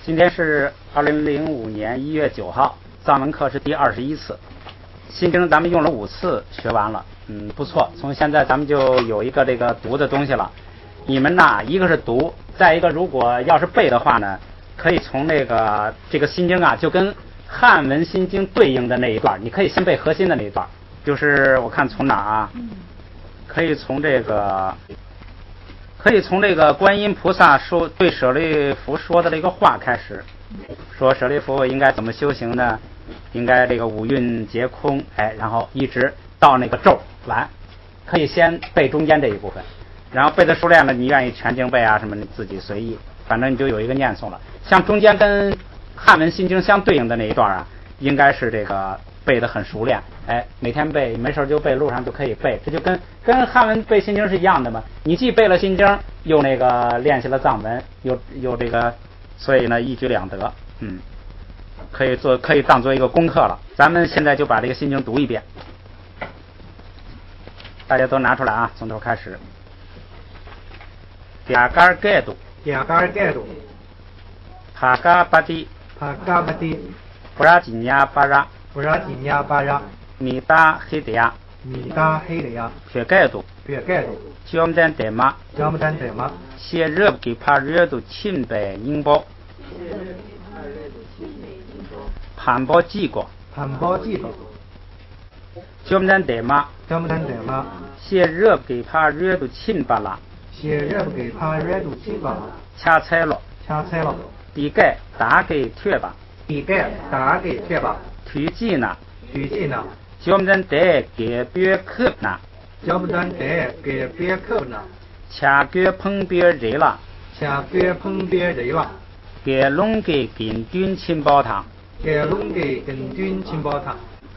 今天是2005年1月9号，藏文课是第21次。心经咱们用了5次学完了，不错。从现在咱们就有一个这个读的东西了。你们呐，一个是读，再一个如果要是背的话呢，可以从这个心经啊，就跟汉文心经对应的那一段，你可以先背核心的那一段，就是我看从哪啊？可以从这个观音菩萨说对舍利弗说的这个话开始，说舍利弗应该怎么修行呢？应该这个五蕴皆空，然后一直到那个咒完，可以先背中间这一部分，然后背的熟练了，你愿意全经背啊什么，你自己随意，反正你就有一个念诵了。像中间跟汉文心经相对应的那一段啊，应该是这个背得很熟练，每天背，没事就背，路上就可以背，这就跟汉文背心经是一样的嘛。你既背了心经，又那个练习了藏文，又这个，所以呢一举两得，可以当做一个功课了。咱们现在就把这个心经读一遍，大家都拿出来啊，从头开始。雅嘎尔盖度，帕嘎巴蒂，布拉吉尼亚巴拉，米达黑德亚，雪盖度，乔姆丹德玛，谢热给帕热度钦北宁波，盘波记过，乔姆丹德玛，谢热给帕热度钦巴拉，掐菜了，底盖打给贴吧，推进呢，乔姆丹德给别克呢，掐给碰别人了，给龙给跟军情报堂，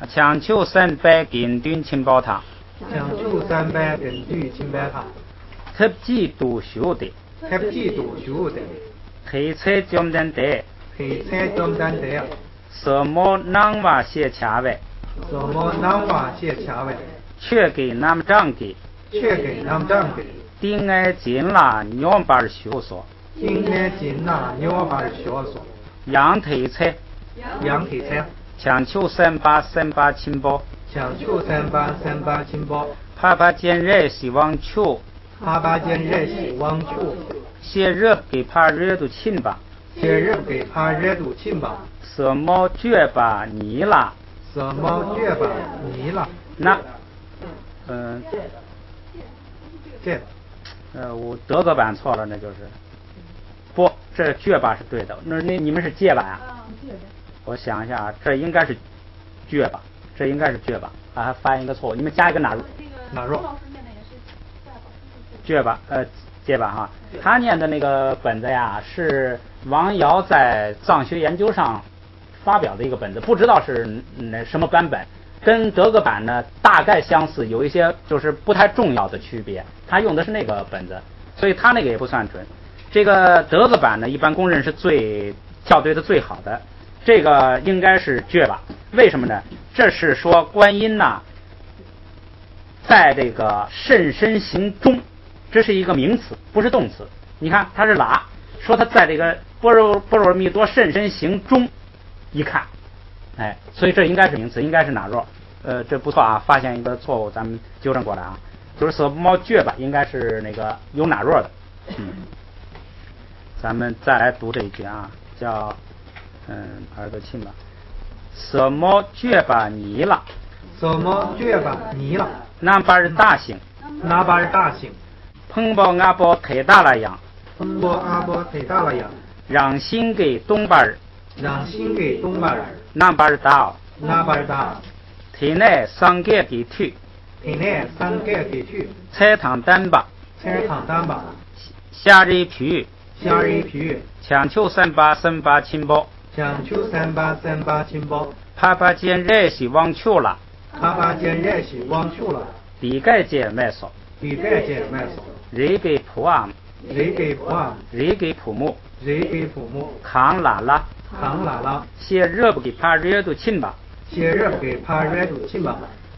强求300跟军情报堂，特技读书的，黑菜乔姆丹德，什么南瓦谢卡位，却给那么长给，丁爱进了鸟班学所，羊腿菜，强求300亲包，啪啪见热希望求，谢热给怕热度亲吧，什么绝吧你了，那我德格版错了，那就是不，这绝吧是对的，那你们是戒吧啊？我想一下啊，这应该是绝吧，还发现一个错误，你们加一个哪弱？绝吧，戒吧哈。他念的那个本子呀，是王瑶在藏学研究上发表的一个本子，不知道是什么版本，跟德格版呢大概相似，有一些就是不太重要的区别。他用的是那个本子，所以他那个也不算准。这个德格版呢，一般公认是最校对的最好的。这个应该是绝吧？为什么呢？这是说观音呐，在这个甚深行中，这是一个名词，不是动词。你看它是喇，说它在这个般若蜜多甚深行中，一看，所以这应该是名词，应该是哪弱？这不错啊，发现一个错误，咱们纠正过来啊。就是色猫绝吧，应该是那个有哪弱的。咱们再来读这一句啊，叫耳朵亲吧。色猫绝吧你了，那把是大姓，彭宝阿宝太大了样，让心给东巴儿，那把是大，体内三个给去，菜汤单吧，虾仁皮，强求300亲包，啪啪见热是忘球了，底盖见麦索，人给普昂，人给普木，扛拉拉，些热不给怕热度亲吧，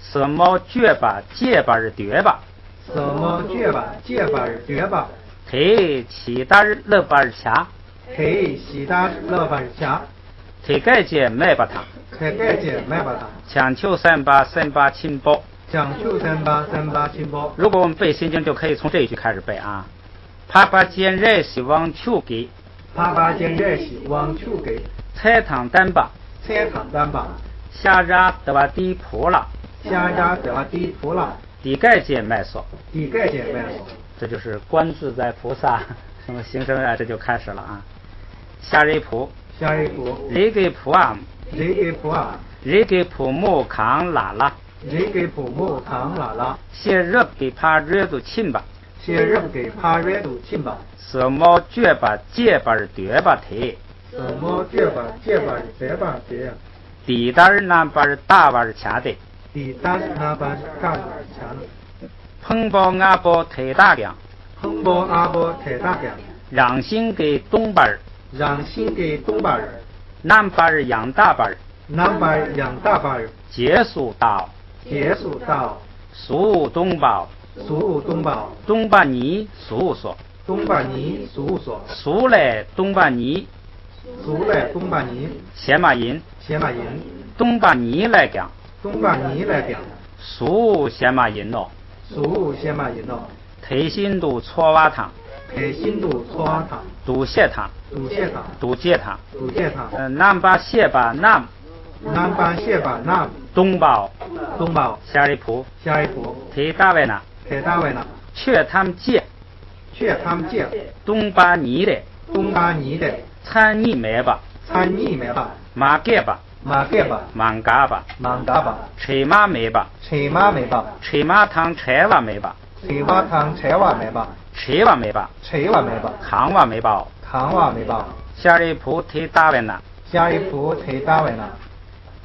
什么绝吧戒吧是绝吧，嘿其他勒巴尔掐，提西达乐巴下，提盖节麦巴堂，提盖节麦巴堂，强求388亲包。讲究388亲包。如果我们背心经，就可以从这一句开始背啊。帕巴坚热西往求给，帕巴坚热西往求给，菜汤单巴，菜汤单巴，下扎德瓦地普拉，下扎德瓦地普拉，地盖节麦索，地盖节麦索。这就是观自在菩萨什么行深啊，这就开始了啊。下瑞普，下瑞普，瑞给普啊，瑞给普啊，瑞给普木康拉拉。瑞给普木康拉拉，谢热给帕热度亲吧，谢热给帕热度亲吧，什么绝吧结吧对吧提，什么绝吧结吧对吧提，地大儿南巴儿大巴儿掐的，地大那巴干强，彭包阿包太大量，彭包阿包太大量，让心给东巴儿，让心给东巴儿，南巴儿养大巴儿，南巴儿养大巴儿，结束到。结束到苏东宝，苏东宝，东巴尼苏所，东巴尼苏所，苏来东巴尼，苏来东巴尼，先马银，先马银，东巴尼来讲，东巴尼来讲，苏先马银咯，苏先马银咯，推心度搓瓦汤，推心度搓瓦汤，肚泻汤，肚泻汤，肚泻汤，肚泻汤，南巴泻巴南。南巴谢巴南，东宝，东宝，下里铺，下一铺，提大卫呢，提大卫呢，却他们借，却他们借，东巴尼的，东巴尼的，参你没吧，参你没吧，马给吧，马给吧，忙嘎吧，忙嘎吧，吹马没吧，吹马没吧，吹马汤柴瓦没吧，吹马汤柴瓦没吧，柴瓦没吧，柴瓦没吧，康瓦没吧，康瓦没吧，下里铺提大卫呢，下一铺提大卫呢。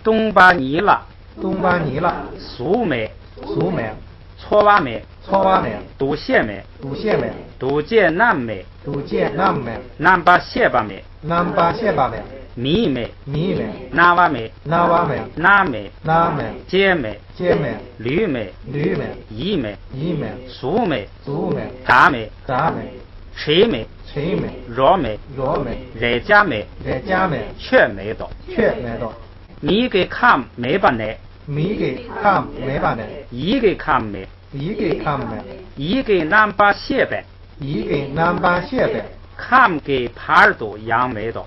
东巴尼了，东巴尼了，苏梅，苏梅，搓瓦梅，搓瓦梅，肚泻梅，肚泻梅，肚界南梅，肚界南梅，南巴泻巴梅，南巴谢巴梅，米梅，米梅，南瓦梅，南瓦梅，南梅，南梅，结梅，结梅，绿梅，绿梅，一梅，一梅，苏梅，苏梅，大梅，大梅，柴梅，柴梅，弱梅，弱梅，热加梅，热加梅，却梅多，却梅多，米给看没把呢，米给看没把呢，一给看没，一给看没，一给南巴谢呗，一给南巴谢呗，看给帕尔多杨梅多，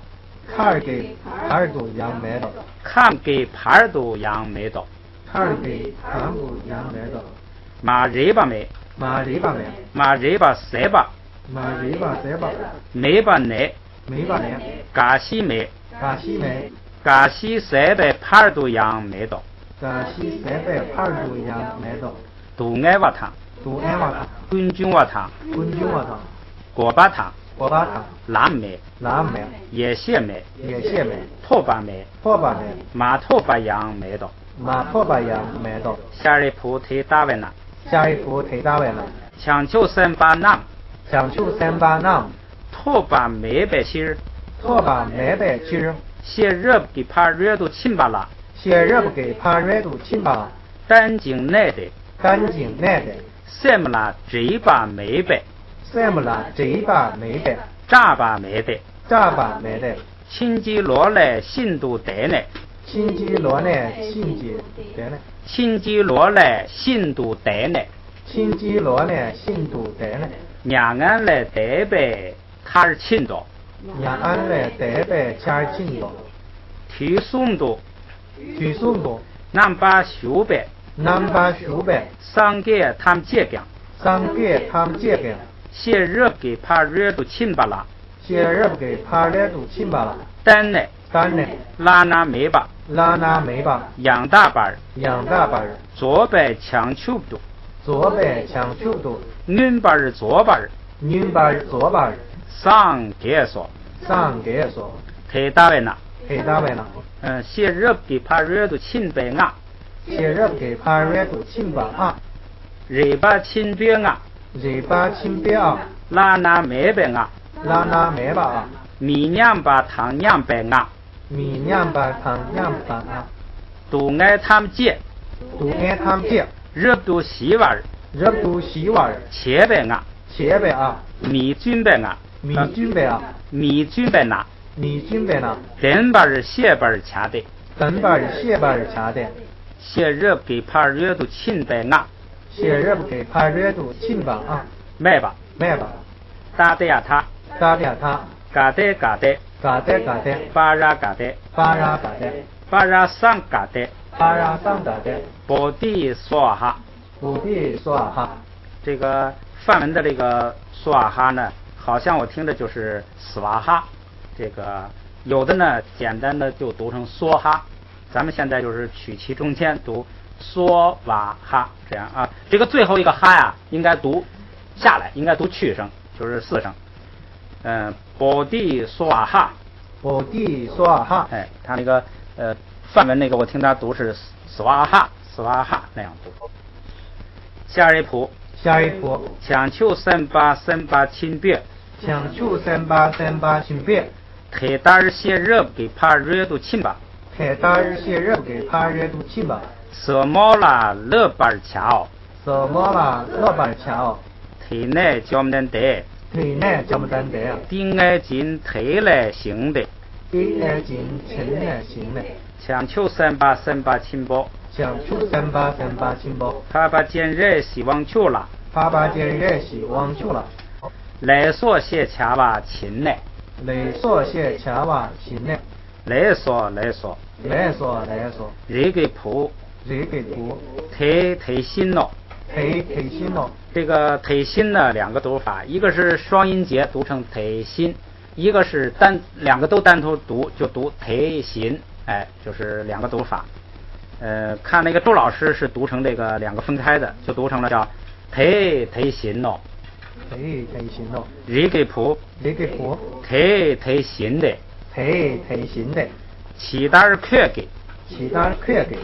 看给耳朵杨梅多，看给帕尔多杨梅多，看给耳朵杨梅多，马热巴梅，马里巴梅，马热巴塞巴，马里巴塞巴，没把呢，没把呢，嘎西梅，嘎西梅。嘎西塞呗帕尔多杨梅多，嘎西塞贝帕尔杜杨梅多，杜爱瓦汤，杜安瓦汤，滚军瓦汤，滚军瓦汤，锅巴汤，锅巴汤，蓝梅，蓝梅，野蟹梅，野蟹梅，拖把梅，拖把梅，马拖把杨梅多，马拖把杨梅多，下里铺提大卫呢，下一步提大卫呢，强求388南，强求388南，拖把梅白心儿，拖把梅白心儿，些热给怕热度亲巴啦，些热不给怕热度亲吧，干净奶的，干净奶的，什么啦这把梅白，什么啦这把梅白，炸把梅的，炸把梅的，亲戚落来信度得呢，亲戚落来亲戚得呢，亲戚落来信度得呢，亲戚落来信度得呢，娘俺来得呗，他是亲多，让俺来得呗钱儿亲多，提送多，提送多，南把修呗，南把修呗，上给他们借干，上给他们借给，些热给怕热度亲巴啦，些热不给怕热度亲吧了，单呢，单呢，拉那没吧，拉那没吧，养大班儿，养大班儿，左边强求多，左边强求多，女班儿左班儿，女班儿左班儿，上给说，上给说，太大位呢，黑大位呢，些热给怕热度亲白啊，些热给怕热度亲吧啊，热把亲别啊，热把亲别啊，拉那没白啊，拉那没吧啊，米娘把糖娘白啊，米娘把糖娘把啊，都爱他们借，都爱他们借，热度洗碗儿，热度洗碗儿，切白啊，切呗啊，米菌白啊，米军备啊，米军备拿，米军备呢，人把儿写把儿掐的，等把谢把掐的，写热给怕热度亲备拿，写热不给怕热度亲吧啊，卖吧，卖吧，打的呀他，打掉他，嘎的嘎的，嘎的嘎的，巴拉嘎的，巴拉嘎的，巴拉桑嘎的，巴拉桑嘎的，波地说哈。不必说哈，这个梵文的这个苏瓦哈呢，好像我听着就是斯瓦哈，这个有的呢简单的就读成梭哈，咱们现在就是取其中间读梭瓦哈这样啊。这个最后一个哈呀，应该读下来，应该读去声，就是四声。波地梭瓦哈，不必说哈，哎，他那个梵文那个我听他读是斯瓦哈，斯瓦哈那样读。下一步。下一步，强求三八亲别，强求三八亲别，太大儿些热给怕热度亲吧，太大儿些热给怕热度亲吧，色毛啦乐巴儿瞧，什么啦老板瞧，太奶叫们得，体内怎么等的啊？顶爱进太来行的，第二进前来行的，强求三八亲包，强求三八亲包，他把今日希望求了，爸爸今日希望求了，来所些恰吧亲呢，来所些恰哇亲呢，来所，来所，这个谱，这个图，太新了。太新了，这个忒新呢，两个读法，一个是双音节读成忒新，一个是两个都单独读就读忒新，哎，就是两个读法。看那个周老师是读成这个两个分开的，就读成了叫忒新咯，太新了，这个谱忒新的，太新的，其他儿缺给，其他可给，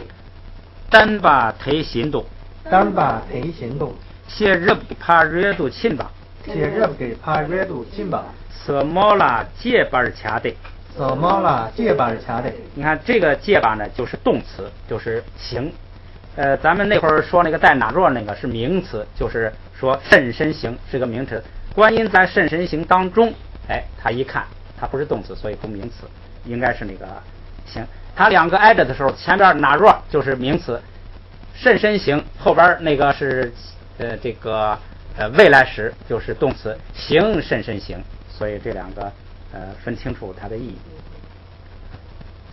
单把忒新读。单把太新度，些热怕热度亲吧，些热给怕热度亲吧，色毛啦结巴儿掐的。什么啦结巴掐的，你看这个结巴呢，就是动词，就是形。咱们那会儿说那个带哪若那个是名词，就是说甚深形是个名词。观音在甚深形当中，哎，他一看它不是动词，所以不名词，应该是那个形。它两个挨着的时候，前边哪若就是名词。甚深形后边那个是这个未来时就是动词，形甚深形，所以这两个分清楚它的意义。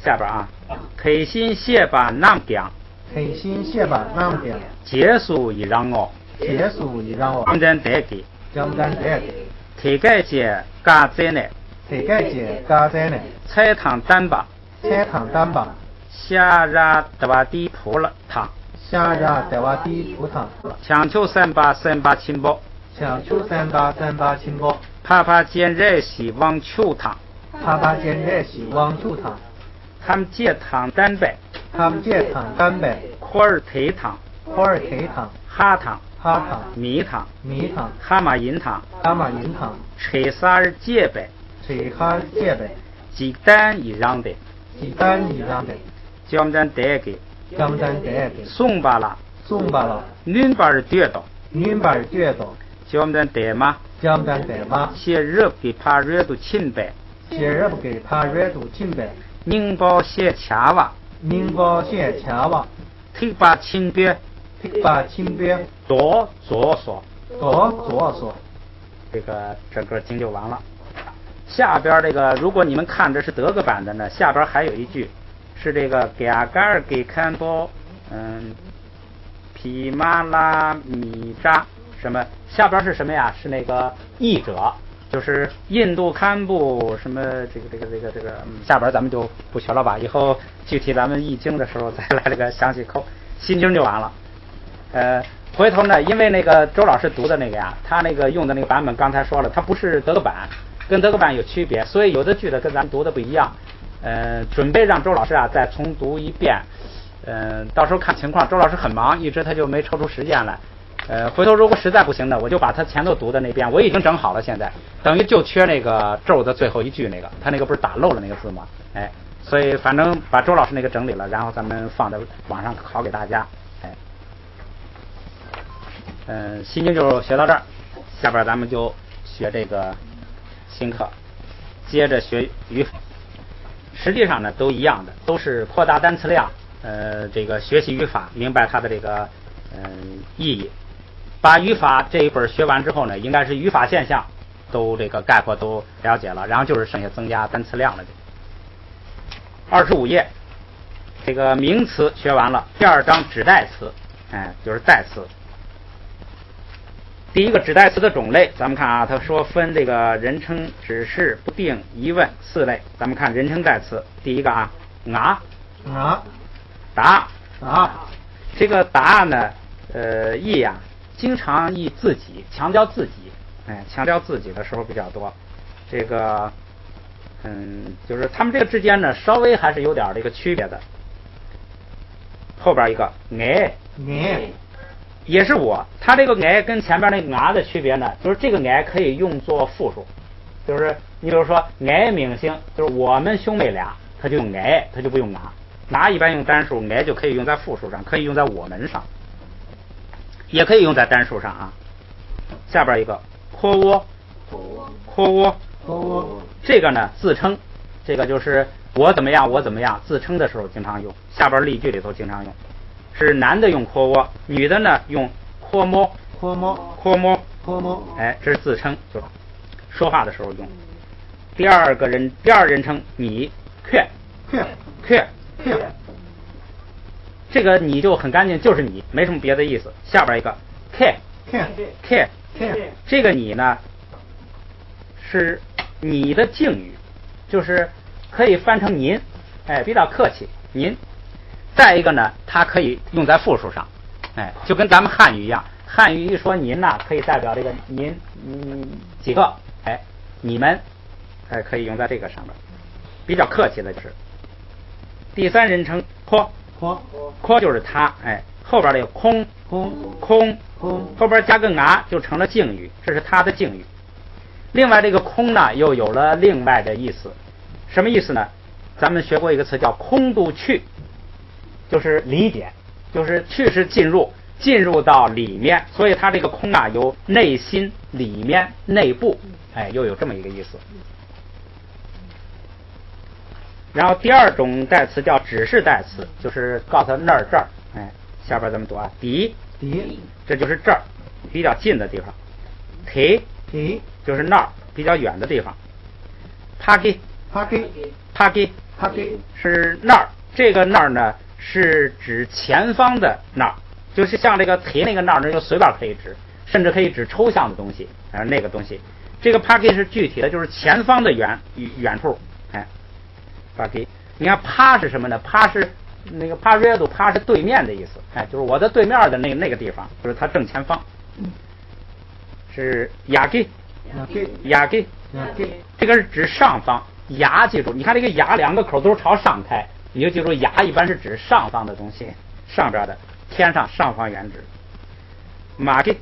下边啊，开心写把南讲，开心写把南讲，结束一让哦，结束一让哦，江南得给，江南得给，推改节嘎在呢，推改节嘎在呢，菜汤单把，菜汤单把，下热得把地铺了汤。下热得瓦地葡萄，强求三八亲包，强求三八亲包，怕怕见热西往球汤，怕怕见热西往球汤，他们借汤单白，他们借汤干白，块儿推汤，花儿推汤，哈汤，哈汤，米汤，米汤，蛤蟆银汤，蛤蟆银汤，吹撒儿结白，吹哈结白，鸡蛋一样的，鸡蛋一样的，叫咱得给。江南得给，送吧啦，送吧了，恁把儿跌倒，您把觉到，叫咱得嘛，江南得嘛，些热给怕热度亲白，些热不给怕热度亲白，宁包些掐哇，宁包些掐哇，提把亲别，提把亲别，多左所，多左所，这个整个经就完了。下边这个，如果你们看的是德国版的呢，下边还有一句。是这个给阿嘎尔给看波，皮马拉米扎什么？下边是什么呀？是那个译者，就是印度堪布什么这个，下边咱们就不学了吧？以后具体咱们译经的时候再来这个详细抠，心经就完了。回头呢，因为那个周老师读的那个呀，他那个用的那个版本刚才说了，它不是德国版，跟德国版有区别，所以有的句子跟咱们读的不一样。准备让周老师啊再重读一遍，到时候看情况。周老师很忙，一直他就没抽出时间来。回头如果实在不行呢，我就把他前头读的那遍我已经整好了，现在等于就缺那个咒的最后一句那个，他那个不是打漏了那个字吗？哎，所以反正把周老师那个整理了，然后咱们放在网上考给大家。心经就学到这儿，下边咱们就学这个新课，接着学语法。实际上呢都一样的，都是扩大单词量，这个学习语法，明白它的这个意义。把语法这一本学完之后呢，应该是语法现象都这个概括都了解了，然后就是剩下增加单词量了。25页，这个名词学完了，第二章指代词，就是代词。第一个指代词的种类，咱们看啊，他说分这个人称、指示、不定、疑问4类。咱们看人称代词，第一个啊，答，这个答呢，译呀，经常译自己，强调自己，强调自己的时候比较多。这个，就是他们这个之间呢，稍微还是有点这个区别的。后边一个也是我，它这个跟前边那个的区别呢，就是这个可以用作复数，就是你比如说明星，就是我们兄妹俩，他就用他就不用一般用单数，就可以用在复数上，可以用在我们上，也可以用在单数上啊。下边一个扩窝，这个呢自称，这个就是我怎么样，自称的时候经常用，下边例句里头经常用。是男的用扩窝，女的呢用扩摸，这是自称，就是说话的时候用。第二人称你，这个你就很干净，就是你，没什么别的意思。下边一个 care，这个你呢是你的敬语，就是可以翻成您，比较客气，您。再一个呢，它可以用在复数上，就跟咱们汉语一样，汉语一说您呐，可以代表这个您，几个，你们，可以用在这个上面，比较客气的就是。第三人称扩就是他，后边这个空，后边加个就成了敬语，这是他的敬语。另外这个空呢，又有了另外的意思，什么意思呢？咱们学过一个词叫空度去。就是理解，就是去是进入到里面，所以它这个空由内心、里面、内部，又有这么一个意思。然后第二种代词叫指示代词，就是告诉他那儿这儿，下边咱们读啊，底，这就是这儿比较近的地方，提就是那儿比较远的地方，帕基是那儿，这个那儿呢。是指前方的那儿，就是像这个提那个那儿呢，就随便可以指，甚至可以指抽象的东西，那个东西。这个 party 是具体的，就是前方的远处，party。你看趴是什么呢？趴是那个趴 redo， 趴是对面的意思，就是我的对面的那个地方，就是它正前方。是雅基，这个是指上方。牙记住，你看这个牙两个口都是朝上开。你就记住，牙一般是指上方的东西，上边的天上上方原指。马基，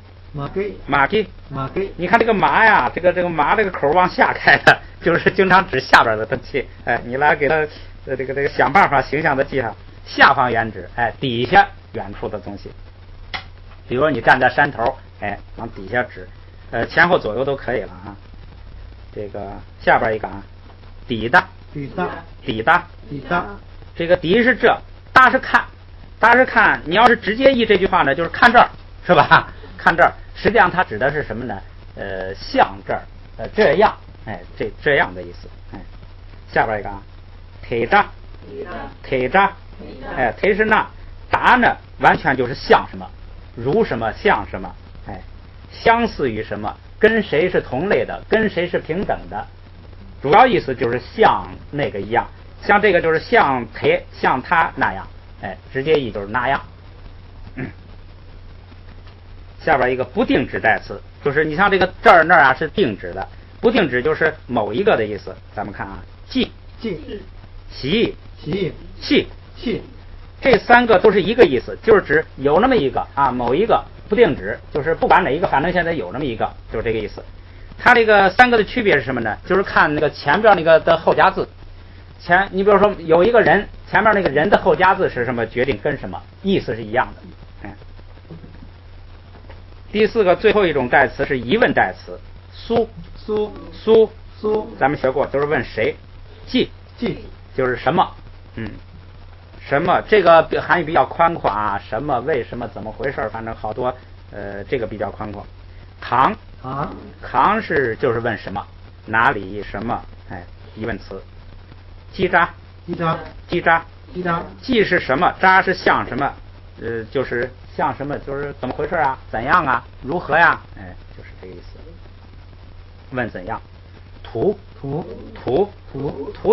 你看这个麻呀，这个麻这个口往下开的，就是经常指下边的东西。你来给他这个想办法形象的记上，下方原指，底下远处的东西。比如说你站在山头，往底下指，前后左右都可以了啊。这个下边一个啊，底的。这个底是这，大是看，你要是直接译这句话呢，就是看这儿，是吧？看这儿，实际上它指的是什么呢？像这儿，这样，这样的意思。下边一个啊，腿扎，腿是那，达呢，完全就是像什么，如什么，像什么，相似于什么，跟谁是同类的，跟谁是平等的。主要意思就是像那个一样。像这个就是像他那样，直接译就是那样。下边一个不定指代词，就是你像这个这儿那儿啊是定指的，不定指就是某一个的意思。咱们看啊，记、习、这三个都是一个意思，就是指有那么一个啊，某一个不定指，就是不管哪一个，反正现在有那么一个，就是这个意思。它这个三个的区别是什么呢？就是看那个前边那个的后加字。你比如说有一个人，前面那个人的后加字是什么，决定跟什么，意思是一样的。第四个最后一种代词是疑问代词，苏咱们学过，都是问谁。即就是什么，什么这个含义比较宽阔啊，什么为什么怎么回事，反正好多这个比较宽阔。扛是就是问什么，哪里什么，疑问词。叽喳叽是什么，喳是像什么，就是像什么，就是怎么回事啊，怎样啊，如何呀，就是这个意思。问怎样。图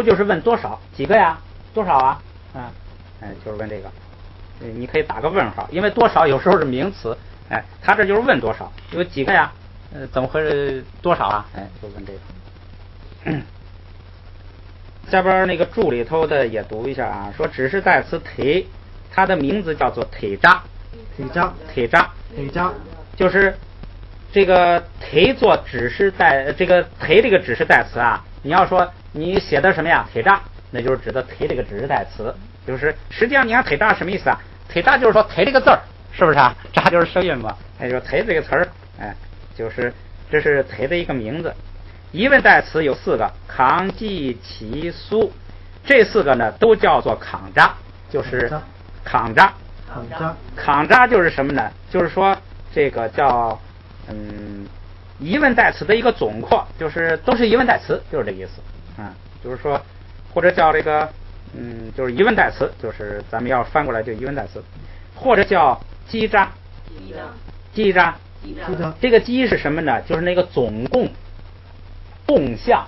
就是问多少，几个呀，多少啊，就是问这个。你可以打个问号，因为多少有时候是名词，他这就是问多少，有几个呀，怎么回事，多少啊，就问这个。下边那个注里头的也读一下啊，说指示代词忒，它的名字叫做忒喳，就是这个忒做指示代，这个忒这个指示代词啊，你要说你写的什么呀，忒喳，那就是指的忒这个指示代词，就是实际上你看忒喳什么意思啊？忒喳就是说忒这个字儿，是不是啊？喳就是声韵嘛，就忒这个词儿，就是这是忒的一个名字。疑问代词有4个，扛、记、齐、苏，这4个呢都叫做扛喳，就是扛喳。扛喳就是什么呢？就是说这个叫疑问代词的一个总括，就是都是疑问代词，就是这个意思。就是说或者叫这个就是疑问代词，就是咱们要翻过来就疑问代词，或者叫叽喳。这个叽是什么呢？就是那个总共。共项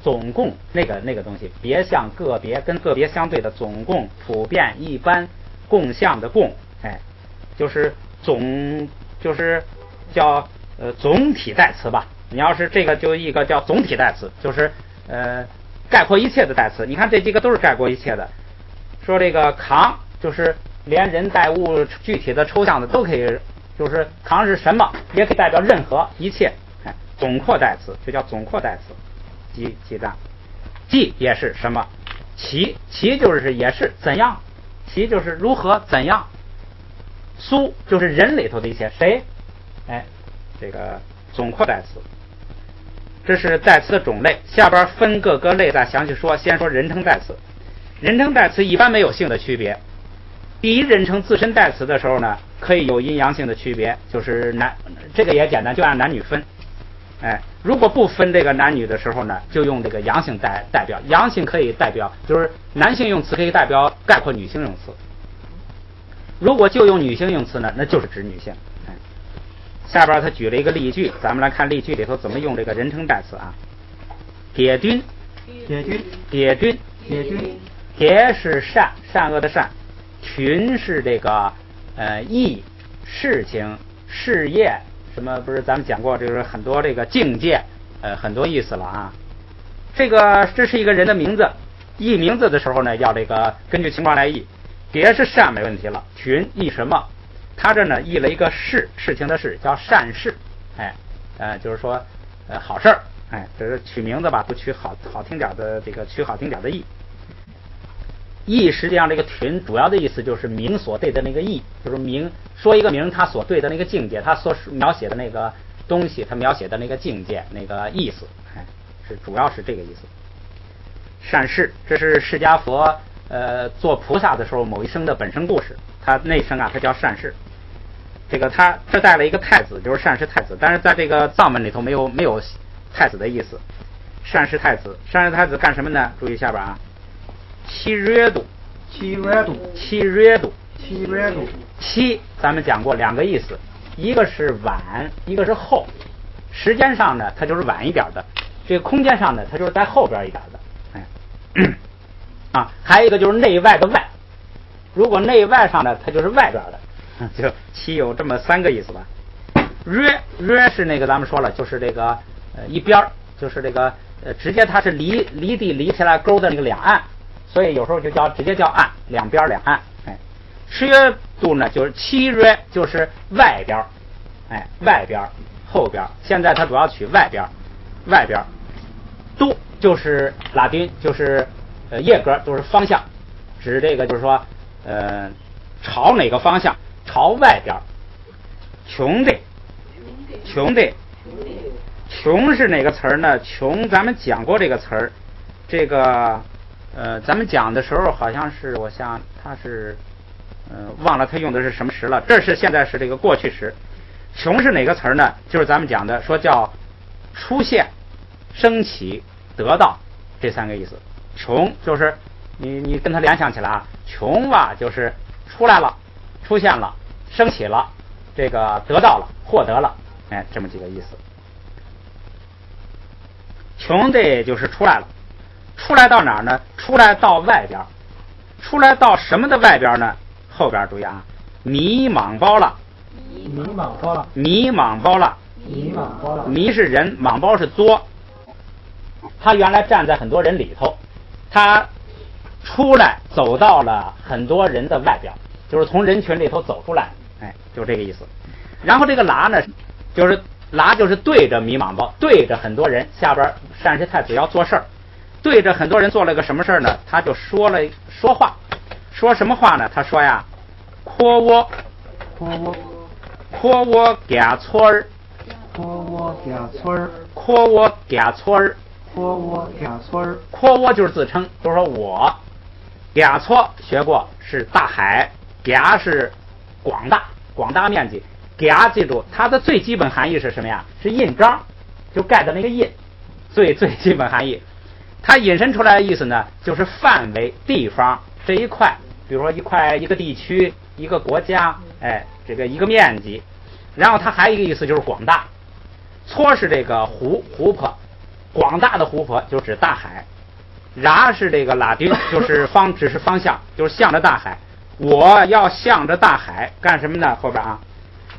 总共那个东西，别项个别跟个别相对的总共，普遍一般共项的共，就是就是叫总体代词吧。你要是这个就一个叫总体代词，就是概括一切的代词。你看这几个都是概括一切的。说这个扛就是连人带物具体的抽象的都可以，就是扛是什么也可以代表任何一切。总括代词就叫总括代词。记喳。记也是什么，齐就是也是怎样，齐就是如何怎样。苏就是人里头的一些谁，这个总括代词。这是代词的种类，下边分各个类再详细说。先说人称代词。人称代词一般没有性的区别，第一人称自身代词的时候呢，可以有阴阳性的区别，就是这个也简单，就按男女分。如果不分这个男女的时候呢，就用这个阳性代表。阳性可以代表，就是男性用词可以代表概括女性用词。如果就用女性用词呢，那就是指女性。下边他举了一个例句，咱们来看例句里头怎么用这个人称代词啊。迭君，迭是善恶的善，群是这个义、事情、事业。什么不是咱们讲过，就是很多这个境界，很多意思了啊。这是一个人的名字，译名字的时候呢，要这个根据情况来译。别是善没问题了，群译什么？他这呢译了一个事情的事，叫善事，就是说好事儿，这是取名字吧，不取好听点的这个取好听点的译。义实际上这个群主要的意思就是名所对的那个义，就是名说一个名他所对的那个境界，他所描写的那个东西，他描写的那个境界那个意思，是主要是这个意思。善事，这是释迦佛做菩萨的时候某一生的本生故事，他那一生啊他叫善事。这个他这带了一个太子，就是善事太子，但是在这个藏文里头没有太子的意思。善事太子干什么呢？注意下边啊。七略度，七咱们讲过2个意思，一个是晚，一个是后。时间上呢，它就是晚一点的；这个空间上呢，它就是在后边一点的。还有一个就是内外的外。如果内外上呢，它就是外边的。就七有这么3个意思吧。略是那个咱们说了，就是这个一边，就是这个直接它是离地离起来沟的那个两岸。所以有时候就直接叫岸，两边两岸。失约度呢，就是七约，就是外边，外边后边。现在它主要取外边。度就是拉丁，就是叶格，就是方向，指这个就是说朝哪个方向，朝外边。穷的穷是哪个词儿呢？穷咱们讲过这个词儿，这个咱们讲的时候好像是我想他是忘了他用的是什么时了。这是现在是这个过去时。穷是哪个词儿呢？就是咱们讲的说叫出现、升起、得到这三个意思。穷就是你跟他联想起来啊，穷吧就是出来了、出现了、升起了，这个得到了、获得了，哎，这么几个意思。穷的就是出来了，出来到哪儿呢？出来到外边，出来到什么的外边呢？后边注意啊，迷茫包了，迷茫包了，迷茫包了，迷茫包了，迷是人，莽包是作。他原来站在很多人里头，他出来走到了很多人的外边，就是从人群里头走出来，哎，就这个意思。然后这个剌呢，就是剌就是对着迷茫包，对着很多人，下边单师太子要做事儿，对着很多人做了个什么事儿呢？他就说话，说什么话呢？他说呀，阔窝夹撮儿，阔窝夹撮儿，阔窝夹撮儿，阔窝夹撮儿，阔窝就是自称，就是说我夹撮学过是大海，夹是广大面积，夹记住它的最基本含义是什么呀？是印章，就盖的那个印，最基本含义。它引申出来的意思呢，就是范围、地方这一块，比如说一个地区、一个国家，哎，这个一个面积。然后它还有一个意思就是广大，撮是这个湖泊，广大的湖泊就指大海。剌是这个拉丁，就是指示方向，就是向着大海。我要向着大海干什么呢？后边啊，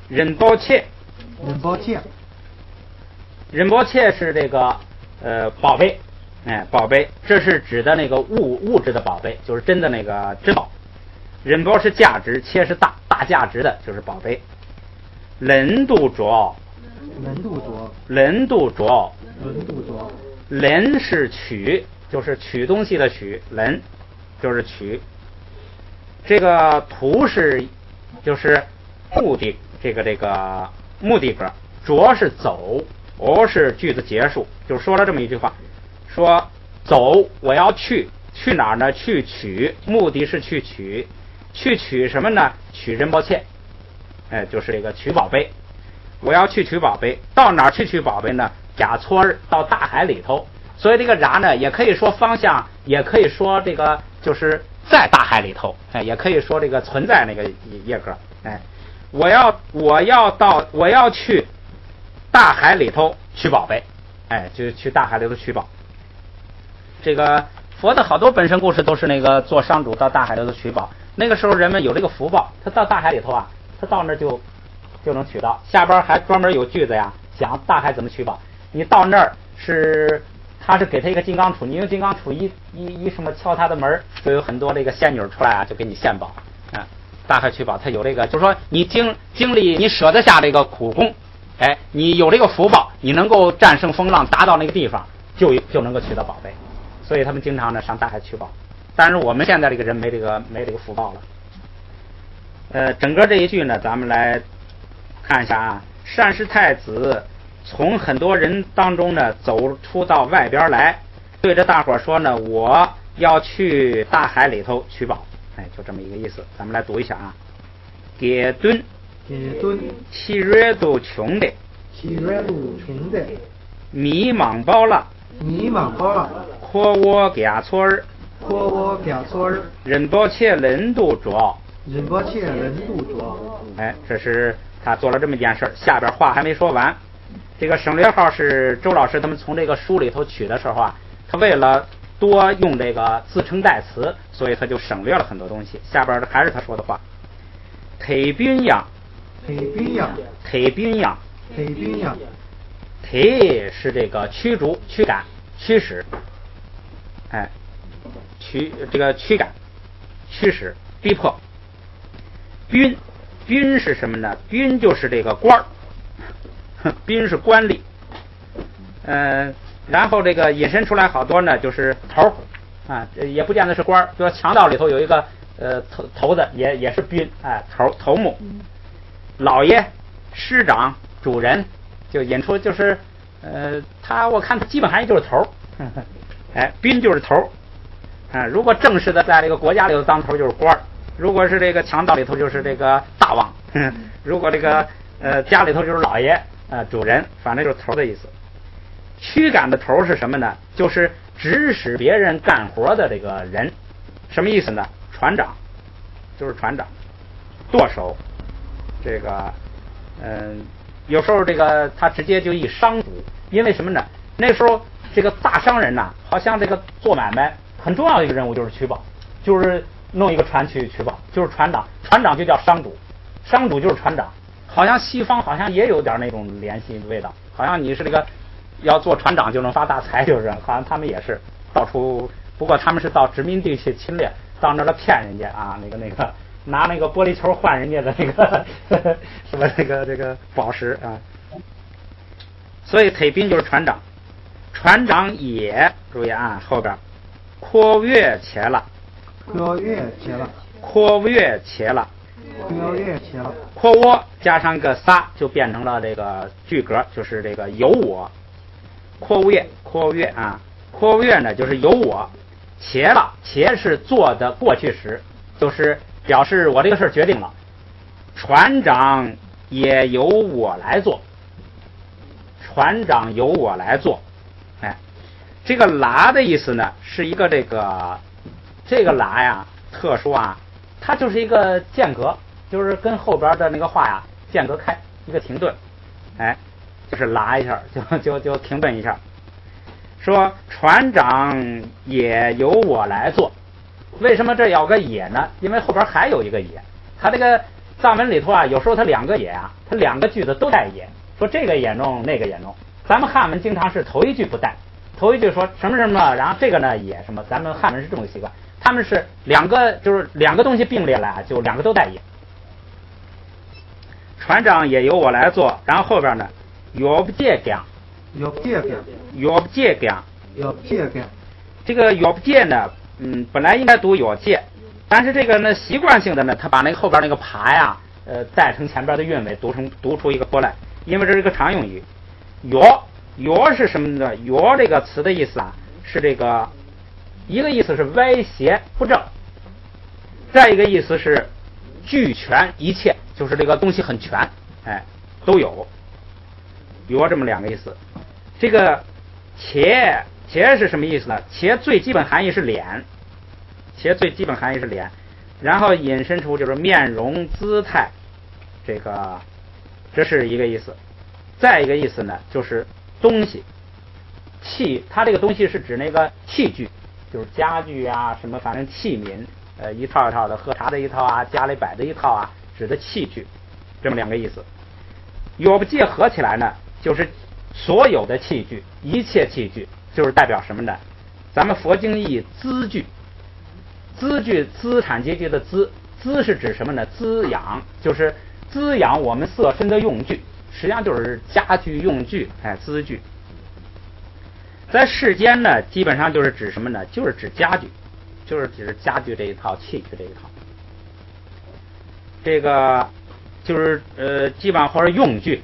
仁波切是这个宝贝，哎，宝贝，这是指的那个物质的宝贝，就是真的那个珍宝。仁波是价值，切是大价值的，就是宝贝。人度着，人是取，就是取东西的取，人就是取。这个图是就是目的，这个目的格，着是走，是句子结束，就说了这么一句话，说走我要去哪儿呢？去取，目的是去取什么呢？取仁波切，哎，就是这个取宝贝。我要去取宝贝，到哪儿去取宝贝呢？夹撮儿到大海里头。所以这个剌呢，也可以说方向，也可以说这个就是在大海里头，哎，也可以说这个存在那个叶格，哎，我要去大海里头取宝贝，哎，就去大海里头取宝。这个佛的好多本身故事都是那个做商主到大海里头取宝，那个时候人们有这个福报，他到大海里头啊，他到那儿就能取到。下边还专门有句子呀，讲大海怎么取宝。你到那儿他是给他一个金刚杵，你用金刚杵一什么敲他的门，就有很多这个仙女出来啊，就给你献宝啊。大海取宝，他有这个，就是说你经历，你舍得下这个苦功，哎，你有这个福报，你能够战胜风浪，达到那个地方，就能够取到宝贝。所以他们经常呢上大海取宝。但是我们现在这个人没这个福报了。整个这一句呢，咱们来看一下啊，单师太子从很多人当中呢走出到外边来，对着大伙说呢，我要去大海里头取宝，哎，就这么一个意思。咱们来读一下啊，给敦七月都穷的，迷茫包了，阔窝夹撮儿，仁波切人度着，哎，这是他做了这么一件事。下边话还没说完。这个省略号是周老师他们从这个书里头取的时候啊，他为了多用这个自称代词，所以他就省略了很多东西。下边还是他说的话，腿兵样，腿是这个驱逐、驱赶、驱使，哎，这个驱赶、驱使、逼迫。兵是什么呢？兵就是这个官儿。兵是官吏，然后这个引申出来好多呢，就是头啊，也不见得是官儿，就说强盗里头有一个头子也是兵，哎，头目，老爷、师长、主人，就引出就是我看它基本含义就是头哎，宾就是头如果正式的在这个国家里头当头就是官如果是这个强盗里头就是这个大王如果这个家里头就是老爷主人，反正就是头的意思。驱赶的头是什么呢？就是指使别人干活的这个人，什么意思呢？船长就是船长，舵手。这个有时候这个他直接就以商主，因为什么呢？那时候这个大商人呐，好像这个做买卖很重要的一个任务就是取宝，就是弄一个船去取宝，就是船长，船长就叫商主，商主就是船长。好像西方好像也有点那种联系味道，好像你是这个要做船长就能发大财，就是好像他们也是到处，不过他们是到殖民地去侵略，到那儿骗人家那个拿那个玻璃球换人家的那个什么这个宝石所以退兵就是船长，船长也注意后边阔月切了，阔月切了，阔月切了。阔月切了，阔窝加上个撒就变成了这个句格，就是这个有我。阔月阔月呢就是有我，切了切是做的过去时，就是表示我这个事儿决定了，船长也由我来做，船长由我来做。这个拉的意思呢是一个这个拉呀特殊它就是一个间隔，就是跟后边的那个话呀间隔开一个停顿，就是拉一下就停顿一下。说船长也由我来做，为什么这有个也呢？因为后边还有一个也，它这个藏文里头有时候它两个也它两个句子都带也，说这个也弄那个也弄。咱们汉文经常是头一句不带，头一句说什么什么，然后这个呢也什么，咱们汉文是这种习惯。他们是两个东西并列来就两个都带也。船长也由我来做，然后后边呢有借讲，这个有借呢本来应该读有借，但是这个呢习惯性的呢他把那个后边那个爬带成前边的韵尾，读出一个波来，因为这是一个常用语。有是什么呢？有这个词的意思是这个一个意思是歪斜不正，再一个意思是俱全一切，就是这个东西很全都有这么两个意思。这个茄是什么意思呢？茄最基本含义是脸，然后引申出就是面容姿态，这是一个意思。再一个意思呢就是东西器，它这个东西是指那个器具，就是家具什么反正器皿一套一套的，喝茶的一套家里摆的一套指的器具，这么两个意思。有不借合起来呢就是所有的器具，一切器具，就是代表什么呢？咱们佛经译资具，资产阶级的资是指什么呢？滋养，就是滋养我们色身的用具，实际上就是家具用具资具。在世间呢基本上就是指什么呢？就是指家具，就是指家具这一套，器具这一套，这个就是基本上或者用具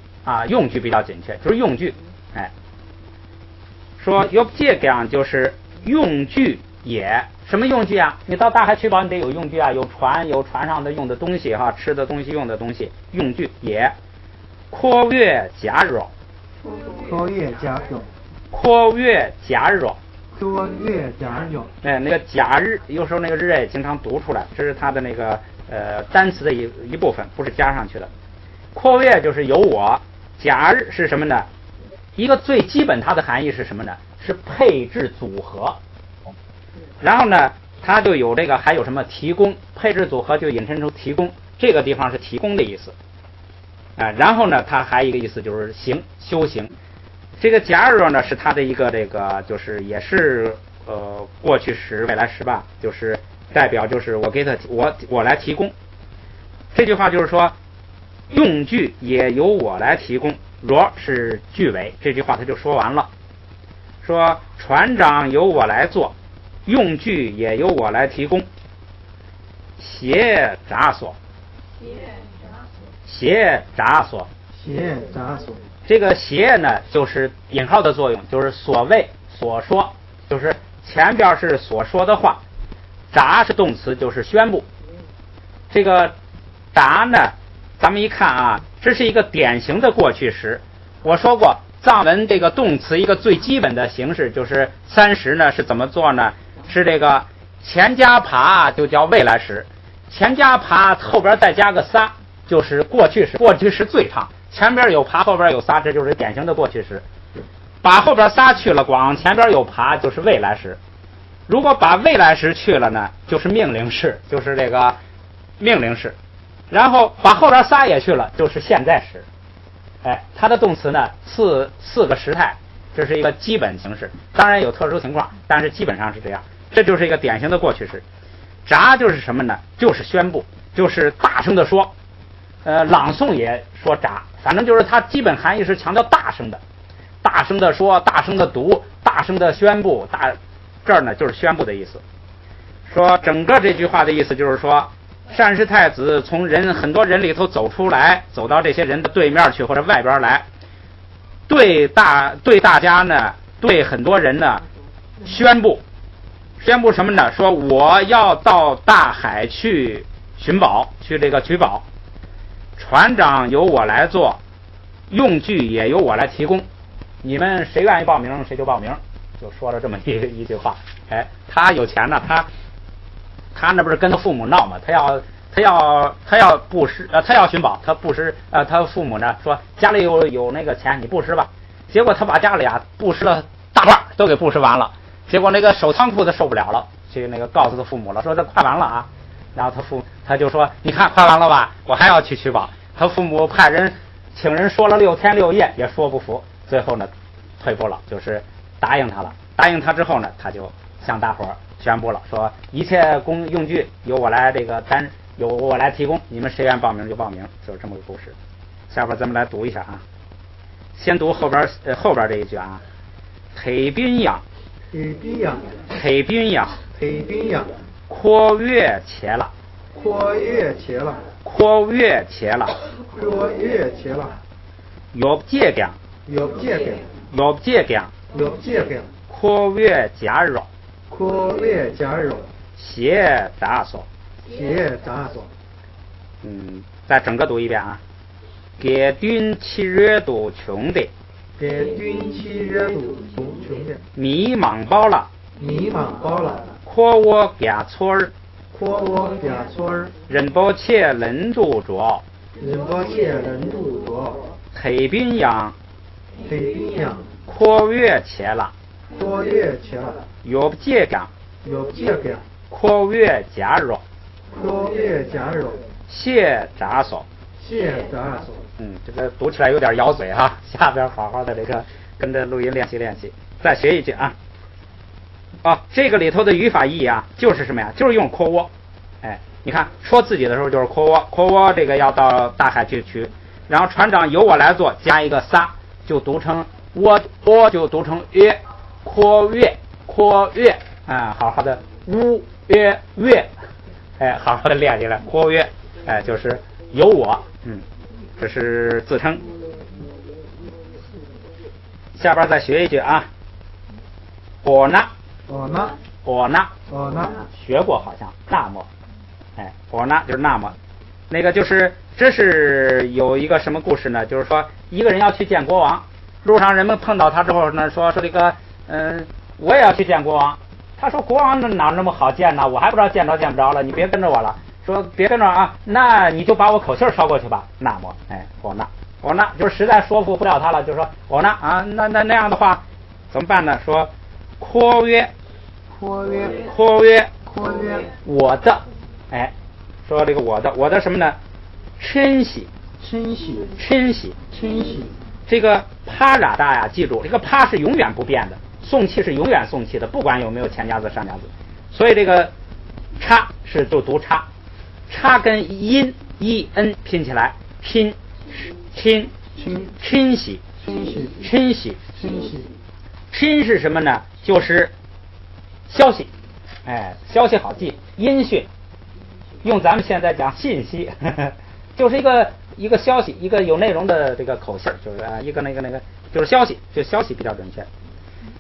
用具比较准确，就是用具。说有借讲就是用具也，什么用具你到大海取宝你得有用具有船上的用的东西吃的东西用的东西，用具也。阔月夹肉，那个假日有时候那个日也经常读出来，这是它的那个单词的一部分，不是加上去的。阔月就是有我，假日是什么呢？一个最基本它的含义是什么呢？是配置组合。然后呢它就有还有什么提供，配置组合就引申出提供，这个地方是提供的意思然后呢它还有一个意思就是修行。这个假日呢是它的一个就是也是过去时未来时吧，就是代表就是我来提供。这句话就是说用具也由我来提供，若是句尾，这句话他就说完了。说船长由我来做，用具也由我来提供。鞋闸所，这个邪呢就是引号的作用，就是所谓所说，就是前边是所说的话，札是动词，就是宣布。这个札呢，咱们一看啊，这是一个典型的过去时。我说过藏文这个动词一个最基本的形式就是30呢是怎么做呢？是这个前加爬就叫未来时，前加爬后边再加个撒就是过去时。过去时最长，前边有爬后边有撒，这就是典型的过去时。把后边撒去了，光前边有爬就是未来时。如果把未来时去了呢，就是命令式，就是这个命令式。然后把后边撒也去了，就是现在时。它的动词呢四个时态，这是一个基本形式，当然有特殊情况，但是基本上是这样。这就是一个典型的过去时。札就是什么呢？就是宣布，就是大声的说。朗诵也说札，反正就是它基本含义是强调大声的，大声的说，大声的读，大声的宣布。这儿呢就是宣布的意思。说整个这句话的意思就是说，善士太子从很多人里头走出来，走到这些人的对面去或者外边来，对大家呢，对很多人呢宣布什么呢？说我要到大海去寻宝，去这个取宝，船长由我来做，用具也由我来提供，你们谁愿意报名谁就报名。就说了这么一句话。他有钱呢，他那不是跟他父母闹嘛？他要布施，他要寻宝，他布施，他父母呢说家里有那个钱，你布施吧。结果他把家里布施了大半都给布施完了，结果那个守仓库的受不了了，去那个告诉他父母了，说这快完了啊。然后他就说你看快完了吧，我还要去取宝。他父母派人请人说了6天6夜也说不服，最后呢退步了，就是答应他了。答应他之后呢，他就向大伙儿宣布了，说一切用具由我来由我来提供，你们谁愿意报名就报名，就是这么个故事。下边咱们来读一下啊，先读后边这一句啊，黑冰样，阔月切了，有借讲，阔月加肉，斜打索。再整个读一遍啊。给军七月度穷的，迷茫包了，阔我家村儿，人不切人住着，黑冰样，阔月切了，有借讲，阔月加肉，谢扎手。这个读起来有点咬嘴哈，下边好好的这个跟着录音练习。再学一句啊。这个里头的语法意义啊，就是什么呀？就是用阔窝。你看说自己的时候就是阔窝这个要到大海去取，然后船长由我来做，加一个撒，就读成窝就读成约，阔月，好好的乌约月，好好的练起来，阔月，就是由我，这是自称。下边再学一句啊，我呢，学过好像那么，我呢就是那么，那个就是这是有一个什么故事呢？就是说一个人要去见国王，路上人们碰到他之后呢，说这个我也要去见国王。他说国王哪那么好见呢？我还不知道见着见不着了，你别跟着我了。说别跟着啊，那你就把我口气捎过去吧。那么我呢就是实在说服不了他了，就说我呢啊，那样的话怎么办呢？说阔约，我的，说这个我的什么呢？嗔喜，这个啪喇大呀，记住这个啪是永远不变的，送气是永远送气的，不管有没有前加字上加字。所以这个叉是就读叉，叉跟音 en 拼起来，嗔喜，嗔是什么呢？就是消息，消息好记，音讯，用咱们现在讲信息，就是一个一个消息，一个有内容的这个口信，就是一个那个就是消息，就消息比较准确。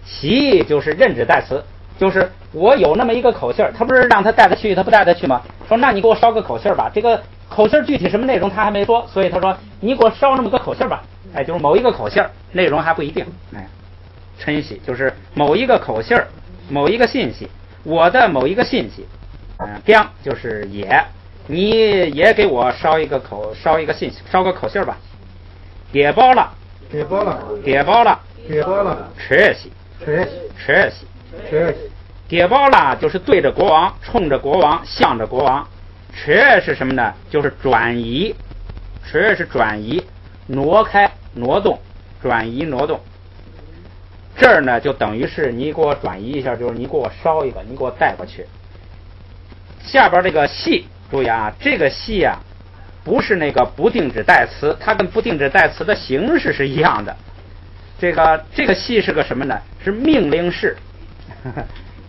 喜就是任指代词，就是我有那么一个口信，他不是让他带他去，他不带他去吗？说那你给我捎个口信吧，这个口信具体什么内容他还没说，所以他说你给我捎那么个口信吧，哎，就是某一个口信，内容还不一定，哎，称喜就是某一个口信，某一个信息，我的某一个信息，将就是也，你也给我捎一个信息，捎个口信吧，给包了，吃喜。给包了就是对着国王，冲着国王，向着国王。吃是什么呢？就是转移，吃是转移，挪开，挪动，转移挪动。这儿呢就等于是你给我转移一下，就是你给我捎一个，你给我带过去。下边这个系，注意啊，这个系啊不是那个不定指代词，它跟不定指代词的形式是一样的。这个系是个什么呢？是命令式，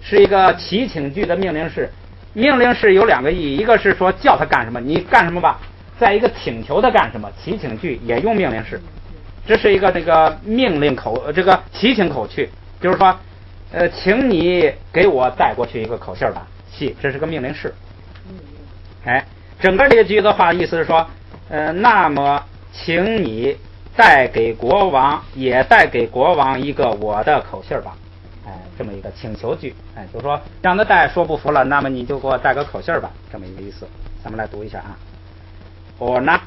是一个祈请句的命令式。命令式有两个意义，一个是说叫他干什么，你干什么吧；再一个请求他干什么，祈请句也用命令式。这是一个这个命令口，这个祈请口句，就是说，请你给我带过去一个口信吧，系，这是个命令式。哎，整个这个句子的话，意思是说，那么请你带给国王，也带给国王一个我的口信吧，哎，这么一个请求句，哎，就是说让他带，说不服了，那么你就给我带个口信吧，这么一个意思。咱们来读一下啊。我呢，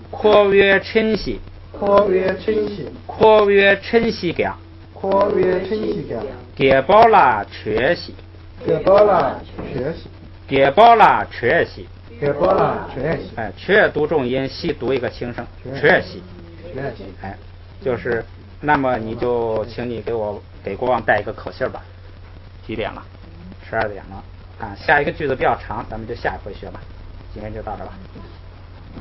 括约称喜，括约称喜讲，给包了缺喜，哎，缺读重音，喜读一个轻声，缺喜，哎，就是那么你就请你给国王带一个口信吧。几点了？12点了啊。下一个句子比较长，咱们就下一回学吧。今天就到这吧。